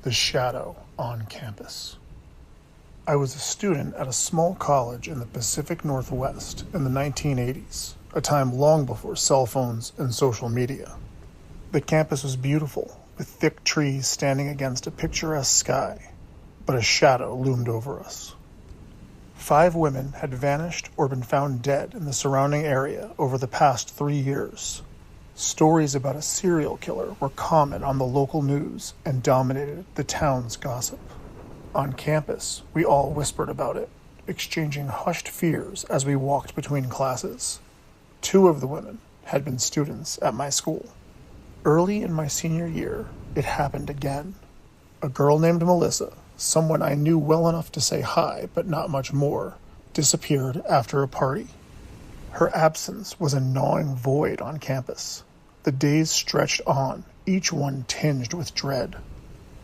The shadow on campus. I was a student at a small college in the Pacific Northwest in the 1980s, a time long before cell phones and social media. The campus was beautiful, with thick trees standing against a picturesque sky, but a shadow loomed over us. 5 women had vanished or been found dead in the surrounding area over the past 3 years. Stories about a serial killer were common on the local news and dominated the town's gossip. On campus, we all whispered about it, exchanging hushed fears as we walked between classes. 2 of the women had been students at my school. Early in my senior year, it happened again. A girl named Melissa, someone I knew well enough to say hi but not much more, disappeared after a party. Her absence was a gnawing void on campus. The days stretched on, each one tinged with dread.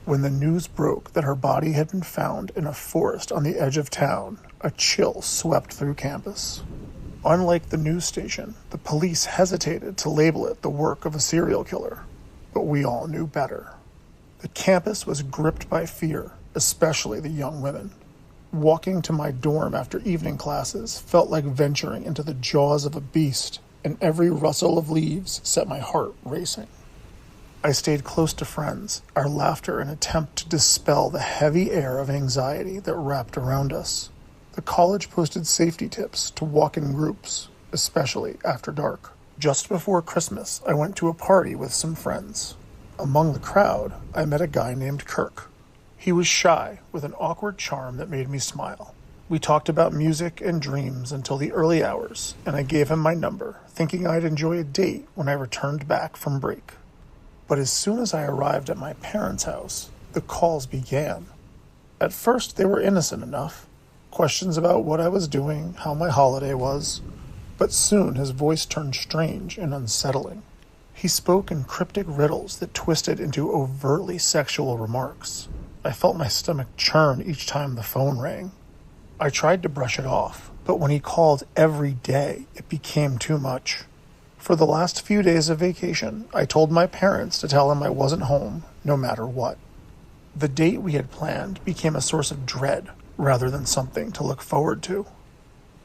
When the news broke that her body had been found in a forest on the edge of town, a chill swept through campus. Unlike the news station, the police hesitated to label it the work of a serial killer, but we all knew better. The campus was gripped by fear, especially the young women. Walking to my dorm after evening classes felt like venturing into the jaws of a beast, and every rustle of leaves set my heart racing. I stayed close to friends, our laughter an attempt to dispel the heavy air of anxiety that wrapped around us. The college posted safety tips to walk in groups, especially after dark. Just before Christmas, I went to a party with some friends. Among the crowd, I met a guy named Kirk. He was shy, with an awkward charm that made me smile. We talked about music and dreams until the early hours, and I gave him my number, thinking I'd enjoy a date when I returned back from break. But as soon as I arrived at my parents' house, the calls began. At first, they were innocent enough. Questions about what I was doing, how my holiday was. But soon his voice turned strange and unsettling. He spoke in cryptic riddles that twisted into overtly sexual remarks. I felt my stomach churn each time the phone rang. I tried to brush it off, but when he called every day, it became too much. For the last few days of vacation, I told my parents to tell him I wasn't home, no matter what. The date we had planned became a source of dread, rather than something to look forward to.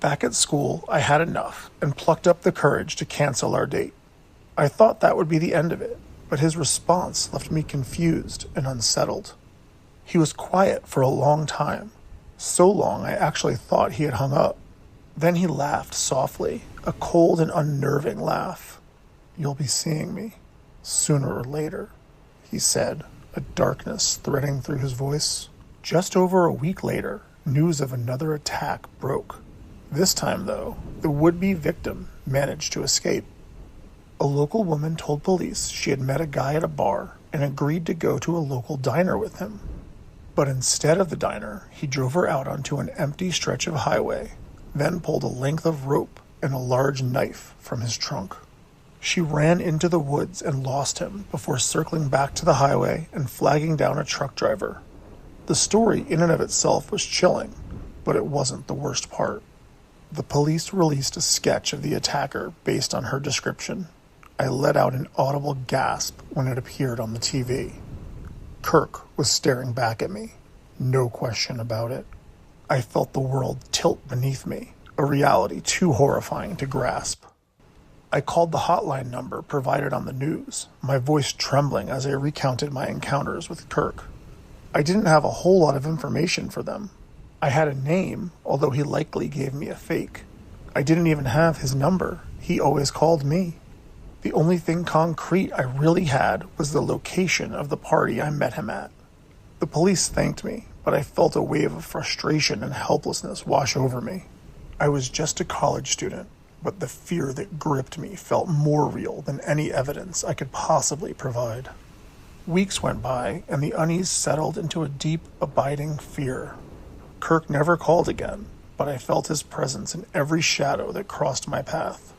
Back at school, I had enough, and plucked up the courage to cancel our date. I thought that would be the end of it, but his response left me confused and unsettled. He was quiet for a long time, so long I actually thought he had hung up. Then he laughed softly, a cold and unnerving laugh. "You'll be seeing me, sooner or later," he said, a darkness threading through his voice. Just over a week later, news of another attack broke. This time, though, the would-be victim managed to escape. A local woman told police she had met a guy at a bar and agreed to go to a local diner with him. But instead of the diner, he drove her out onto an empty stretch of highway, then pulled a length of rope and a large knife from his trunk. She ran into the woods and lost him before circling back to the highway and flagging down a truck driver. The story in and of itself was chilling, but it wasn't the worst part. The police released a sketch of the attacker based on her description. I let out an audible gasp when it appeared on the TV. Kirk was staring back at me, no question about it. I felt the world tilt beneath me, a reality too horrifying to grasp. I called the hotline number provided on the news, my voice trembling as I recounted my encounters with Kirk. I didn't have a whole lot of information for them. I had a name, although he likely gave me a fake. I didn't even have his number. He always called me. The only thing concrete I really had was the location of the party I met him at. The police thanked me, but I felt a wave of frustration and helplessness wash over me. I was just a college student, but the fear that gripped me felt more real than any evidence I could possibly provide. Weeks went by, and the unease settled into a deep, abiding fear. Kirk never called again, but I felt his presence in every shadow that crossed my path.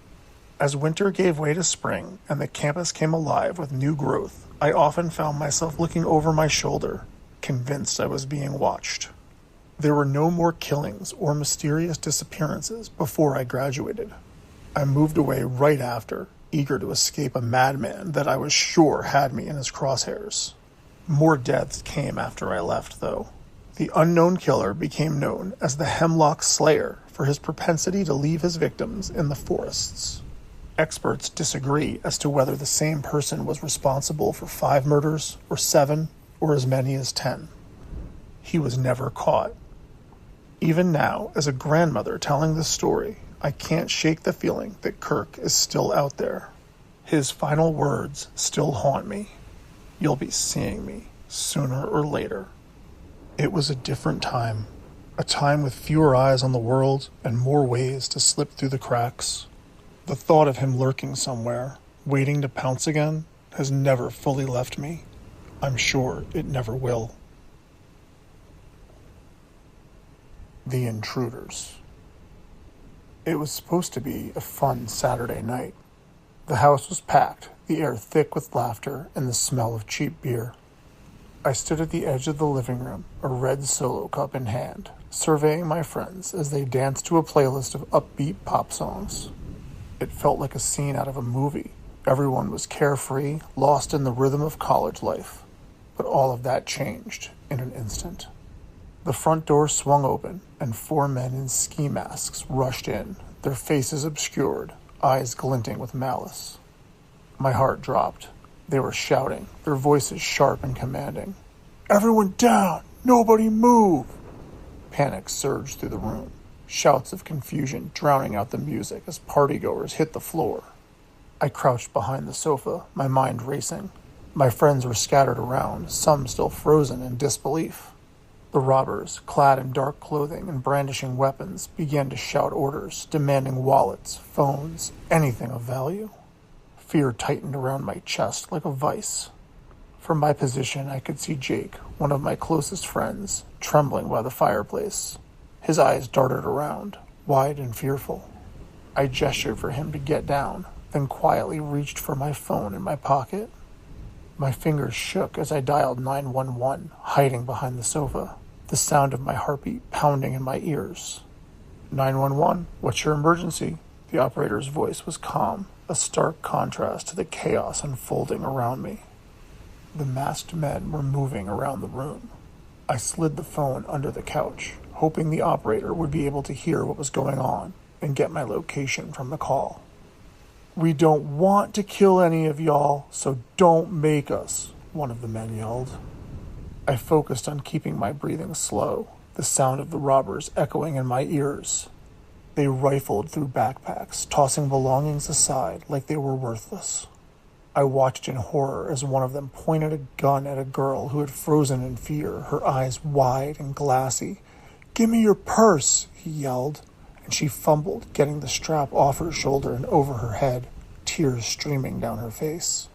As winter gave way to spring and the campus came alive with new growth, I often found myself looking over my shoulder, convinced I was being watched. There were no more killings or mysterious disappearances before I graduated. I moved away right after, eager to escape a madman that I was sure had me in his crosshairs. More deaths came after I left, though. The unknown killer became known as the Hemlock Slayer for his propensity to leave his victims in the forests. Experts disagree as to whether the same person was responsible for 5 murders, or 7, or as many as 10. He was never caught. Even now, as a grandmother telling this story, I can't shake the feeling that Kirk is still out there. His final words still haunt me. You'll be seeing me sooner or later. It was a different time. A time with fewer eyes on the world and more ways to slip through the cracks. The thought of him lurking somewhere, waiting to pounce again, has never fully left me. I'm sure it never will. The Intruders. It was supposed to be a fun Saturday night. The house was packed, the air thick with laughter and the smell of cheap beer. I stood at the edge of the living room, a red Solo cup in hand, surveying my friends as they danced to a playlist of upbeat pop songs. It felt like a scene out of a movie. Everyone was carefree, lost in the rhythm of college life. But all of that changed in an instant. The front door swung open, and 4 men in ski masks rushed in, their faces obscured, eyes glinting with malice. My heart dropped. They were shouting, their voices sharp and commanding. "Everyone down! Nobody move!" Panic surged through the room, shouts of confusion drowning out the music as partygoers hit the floor. I crouched behind the sofa, my mind racing. My friends were scattered around, some still frozen in disbelief. The robbers, clad in dark clothing and brandishing weapons, began to shout orders, demanding wallets, phones, anything of value. Fear tightened around my chest like a vice. From my position, I could see Jake, one of my closest friends, trembling by the fireplace. His eyes darted around, wide and fearful. I gestured for him to get down, then quietly reached for my phone in my pocket. My fingers shook as I dialed 911, hiding behind the sofa, the sound of my heartbeat pounding in my ears. 911, what's your emergency? The operator's voice was calm, a stark contrast to the chaos unfolding around me. The masked men were moving around the room. I slid the phone under the couch, hoping the operator would be able to hear what was going on and get my location from the call. "We don't want to kill any of y'all, so don't make us," one of the men yelled. I focused on keeping my breathing slow, the sound of the robbers echoing in my ears. They rifled through backpacks, tossing belongings aside like they were worthless. I watched in horror as one of them pointed a gun at a girl who had frozen in fear, her eyes wide and glassy. "Give me your purse," he yelled, and she fumbled, getting the strap off her shoulder and over her head, tears streaming down her face.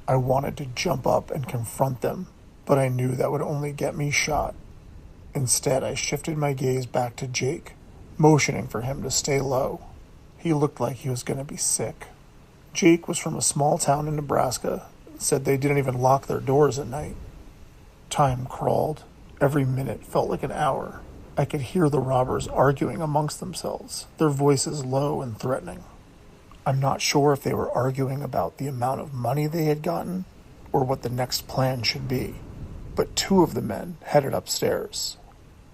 I wanted to jump up and confront them, but I knew that would only get me shot. Instead, I shifted my gaze back to Jake, motioning for him to stay low. He looked like he was going to be sick. Jake was from a small town in Nebraska, said they didn't even lock their doors at night. Time crawled. Every minute felt like an hour. I could hear the robbers arguing amongst themselves, their voices low and threatening. I'm not sure if they were arguing about the amount of money they had gotten or what the next plan should be, but 2 of the men headed upstairs.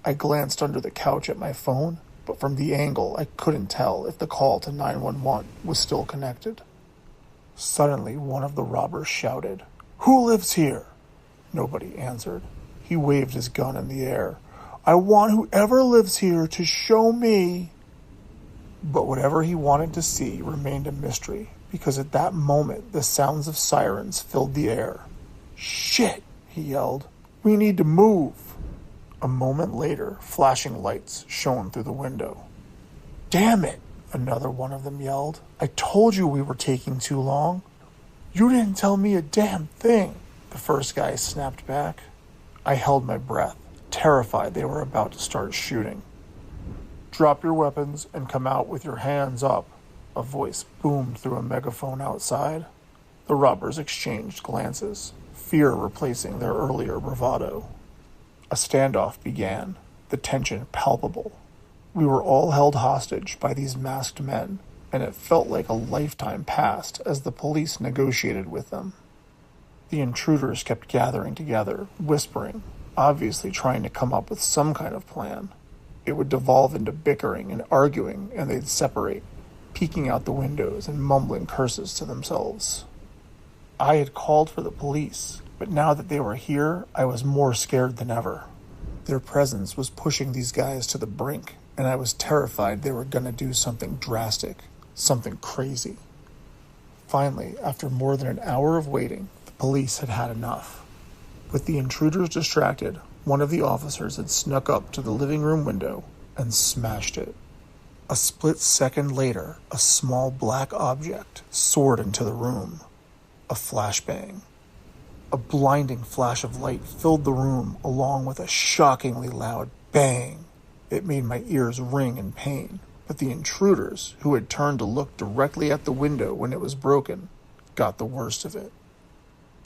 I glanced under the couch at my phone, but from the angle I couldn't tell if the call to 911 was still connected. Suddenly, one of the robbers shouted, "Who lives here?" Nobody answered. He waved his gun in the air. "I want whoever lives here to show me." But whatever he wanted to see remained a mystery, because at that moment the sounds of sirens filled the air. "Shit," he yelled. "We need to move." A moment later, flashing lights shone through the window. "Damn it," another one of them yelled. "I told you we were taking too long." "You didn't tell me a damn thing," the first guy snapped back. I held my breath, terrified they were about to start shooting. "Drop your weapons and come out with your hands up," a voice boomed through a megaphone outside. The robbers exchanged glances, fear replacing their earlier bravado. A standoff began, the tension palpable. We were all held hostage by these masked men, and it felt like a lifetime passed as the police negotiated with them. The intruders kept gathering together, whispering, obviously trying to come up with some kind of plan. It would devolve into bickering and arguing, and they'd separate, peeking out the windows and mumbling curses to themselves. I had called for the police, but now that they were here, I was more scared than ever. Their presence was pushing these guys to the brink, and I was terrified they were going to do something drastic, something crazy. Finally, after more than an hour of waiting, the police had had enough. With the intruders distracted, one of the officers had snuck up to the living room window and smashed it. A split second later, a small black object soared into the room. A flashbang. A blinding flash of light filled the room along with a shockingly loud bang. It made my ears ring in pain, but the intruders, who had turned to look directly at the window when it was broken, got the worst of it.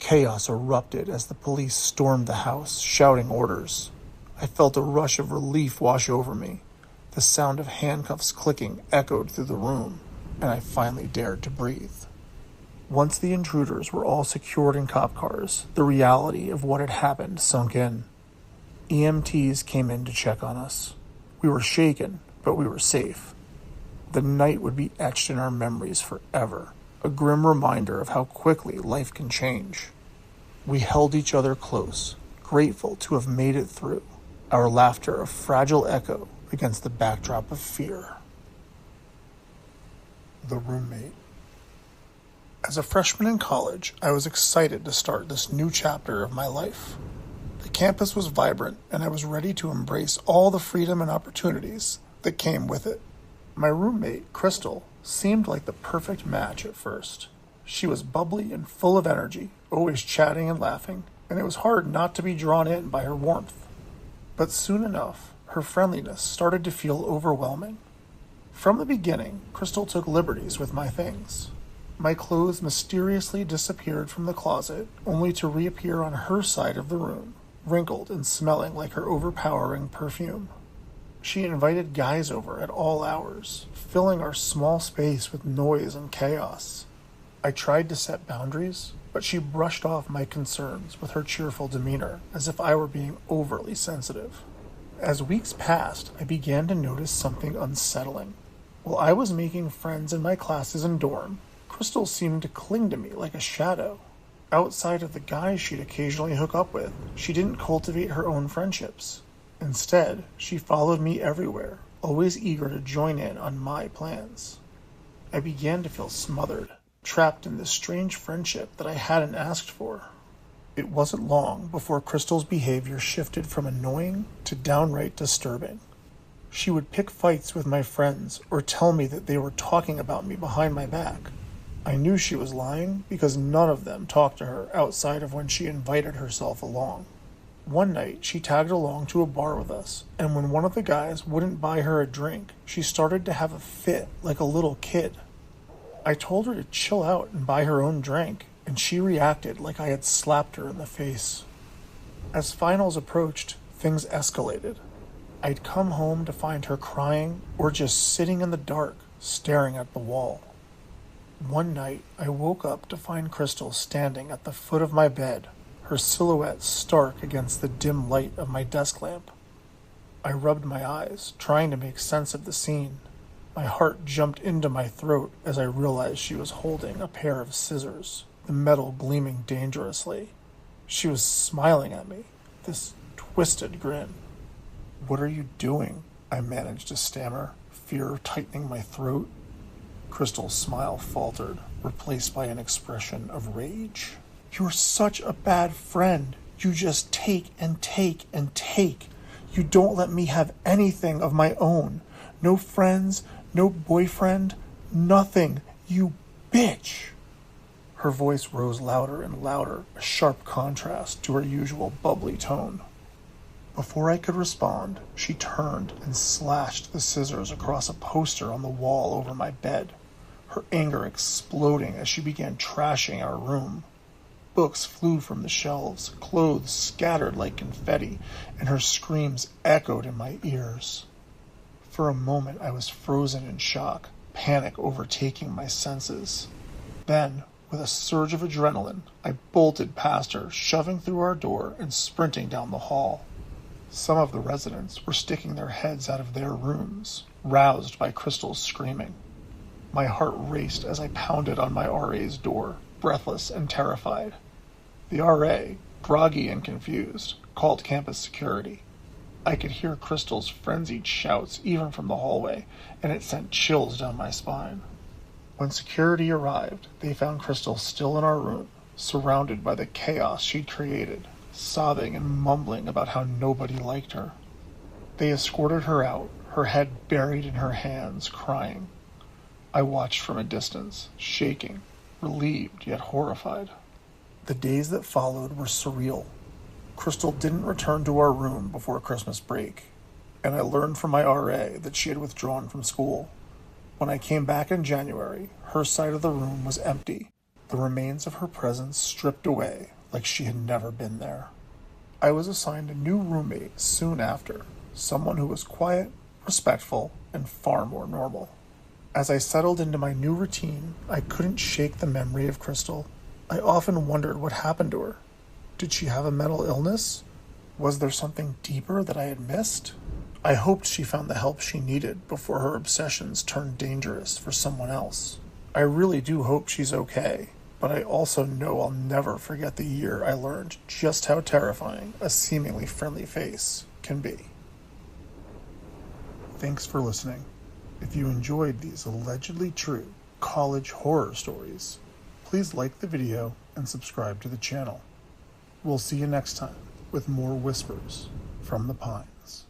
Chaos erupted as the police stormed the house, shouting orders. I felt a rush of relief wash over me. The sound of handcuffs clicking echoed through the room, and I finally dared to breathe. Once the intruders were all secured in cop cars, the reality of what had happened sunk in. EMTs came in to check on us. We were shaken, but we were safe. The night would be etched in our memories forever, a grim reminder of how quickly life can change. We held each other close, grateful to have made it through, our laughter a fragile echo against the backdrop of fear. The roommate. As a freshman in college, I was excited to start this new chapter of my life. The campus was vibrant, and I was ready to embrace all the freedom and opportunities that came with it. My roommate, Crystal, seemed like the perfect match at first. She was bubbly and full of energy, always chatting and laughing, and it was hard not to be drawn in by her warmth. But soon enough, her friendliness started to feel overwhelming. From the beginning, Crystal took liberties with my things. My clothes mysteriously disappeared from the closet, only to reappear on her side of the room, wrinkled and smelling like her overpowering perfume. She invited guys over at all hours, filling our small space with noise and chaos. I tried to set boundaries, but she brushed off my concerns with her cheerful demeanor, as if I were being overly sensitive. As weeks passed, I began to notice something unsettling. While I was making friends in my classes and dorm, Crystal seemed to cling to me like a shadow. Outside of the guys she'd occasionally hook up with, she didn't cultivate her own friendships. Instead, she followed me everywhere, always eager to join in on my plans. I began to feel smothered, trapped in this strange friendship that I hadn't asked for. It wasn't long before Crystal's behavior shifted from annoying to downright disturbing. She would pick fights with my friends or tell me that they were talking about me behind my back. I knew she was lying because none of them talked to her outside of when she invited herself along. One night, she tagged along to a bar with us, and when one of the guys wouldn't buy her a drink, she started to have a fit like a little kid. I told her to chill out and buy her own drink, and she reacted like I had slapped her in the face. As finals approached, things escalated. I'd come home to find her crying or just sitting in the dark, staring at the wall. One night, I woke up to find Crystal standing at the foot of my bed, her silhouette stark against the dim light of my desk lamp. I rubbed my eyes, trying to make sense of the scene. My heart jumped into my throat as I realized she was holding a pair of scissors, the metal gleaming dangerously. She was smiling at me, this twisted grin. "What are you doing?" I managed to stammer, fear tightening my throat. Crystal's smile faltered, replaced by an expression of rage. "You're such a bad friend. You just take and take and take. You don't let me have anything of my own. No friends, no boyfriend, nothing. You bitch." Her voice rose louder and louder, a sharp contrast to her usual bubbly tone. Before I could respond, she turned and slashed the scissors across a poster on the wall over my bed, her anger exploding as she began trashing our room. Books flew from the shelves, clothes scattered like confetti, and her screams echoed in my ears. For a moment I was frozen in shock, panic overtaking my senses. Then, With a surge of adrenaline, I bolted past her, shoving through our door and sprinting down the hall. Some of the residents were sticking their heads out of their rooms, roused by Crystal's screaming. My heart raced as I pounded on my RA's door, breathless and terrified. The RA, groggy and confused, called campus security. I could hear Crystal's frenzied shouts even from the hallway, and it sent chills down my spine. When security arrived, they found Crystal still in our room, surrounded by the chaos she'd created, sobbing and mumbling about how nobody liked her. They escorted her out, her head buried in her hands, crying. I watched from a distance, shaking, relieved yet horrified. The days that followed were surreal. Crystal didn't return to our room before Christmas break, and I learned from my RA that she had withdrawn from school. When I came back in January, her side of the room was empty, the remains of her presence stripped away like she had never been there. I was assigned a new roommate soon after, someone who was quiet, respectful, and far more normal. As I settled into my new routine, I couldn't shake the memory of Crystal. I often wondered what happened to her. Did she have a mental illness? Was there something deeper that I had missed? I hoped she found the help she needed before her obsessions turned dangerous for someone else. I really do hope she's okay, but I also know I'll never forget the year I learned just how terrifying a seemingly friendly face can be. Thanks for listening. If you enjoyed these allegedly true college horror stories, please like the video and subscribe to the channel. We'll see you next time with more whispers from the pines.